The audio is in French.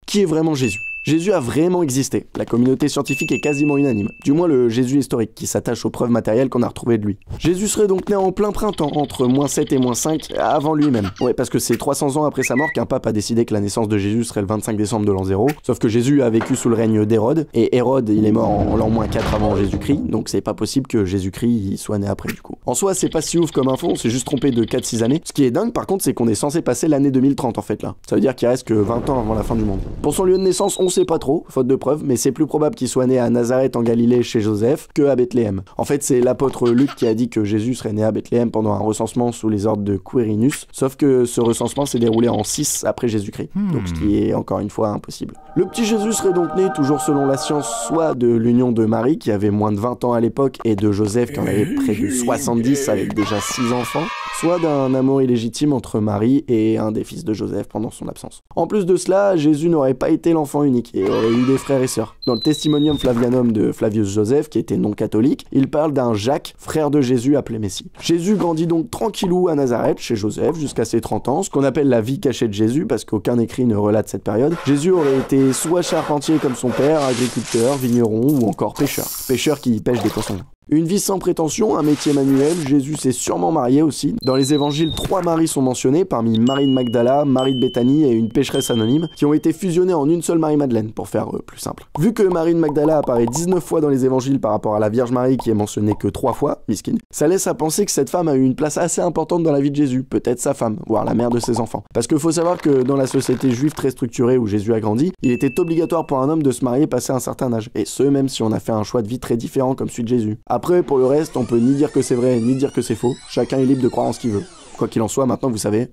Qui est vraiment Jésus ? Jésus a vraiment existé. La communauté scientifique est quasiment unanime. Du moins le Jésus historique, qui s'attache aux preuves matérielles qu'on a retrouvées de lui. Jésus serait donc né en plein printemps, entre -7 et -5, avant lui-même. Ouais, parce que c'est 300 ans après sa mort qu'un pape a décidé que la naissance de Jésus serait le 25 décembre de l'an 0. Sauf que Jésus a vécu sous le règne d'Hérode, et Hérode, il est mort en l'an -4 avant Jésus-Christ, donc c'est pas possible que Jésus-Christ soit né après du coup. En soi, c'est pas si ouf comme info, on s'est juste trompé de 4-6 années. Ce qui est dingue par contre, c'est qu'on est censé passer l'année 2030 en fait là. Ça veut dire qu'il reste que 20 ans avant la fin du monde. Pour son lieu de naissance, on sait pas trop, faute de preuves, mais c'est plus probable qu'il soit né à Nazareth en Galilée chez Joseph que à Bethléem. En fait, c'est l'apôtre Luc qui a dit que Jésus serait né à Bethléem pendant un recensement sous les ordres de Quirinus, sauf que ce recensement s'est déroulé en 6 après Jésus-Christ, donc ce qui est encore une fois impossible. Le petit Jésus serait donc né, toujours selon la science, soit de l'union de Marie, qui avait moins de 20 ans à l'époque, et de Joseph, qui en avait près de 70 avec déjà 6 enfants, soit d'un amour illégitime entre Marie et un des fils de Joseph pendant son absence. En plus de cela, Jésus n'aurait pas été l'enfant unique et aurait eu des frères et sœurs. Dans le Testimonium Flavianum de Flavius Joseph, qui était non catholique, il parle d'un Jacques, frère de Jésus appelé Messie. Jésus grandit donc tranquillou à Nazareth, chez Joseph, jusqu'à ses 30 ans, ce qu'on appelle la vie cachée de Jésus, parce qu'aucun écrit ne relate cette période. Jésus aurait été soit charpentier comme son père, agriculteur, vigneron ou encore pêcheur. Pêcheur qui pêche des poissons. Une vie sans prétention, un métier manuel, Jésus s'est sûrement marié aussi. Dans les évangiles, 3 maris sont mentionnés, parmi Marie de Magdala, Marie de Béthanie et une pécheresse anonyme, qui ont été fusionnés en une seule Marie-Madeleine, pour faire plus simple. Vu que Marie de Magdala apparaît 19 fois dans les évangiles par rapport à la Vierge Marie qui est mentionnée que 3 fois, miskin, ça laisse à penser que cette femme a eu une place assez importante dans la vie de Jésus, peut-être sa femme, voire la mère de ses enfants. Parce qu'il faut savoir que dans la société juive très structurée où Jésus a grandi, il était obligatoire pour un homme de se marier passé un certain âge, et ce même si on a fait un choix de vie très différent comme celui de Jésus. Après, pour le reste, on peut ni dire que c'est vrai, ni dire que c'est faux. Chacun est libre de croire en ce qu'il veut. Quoi qu'il en soit, maintenant vous savez,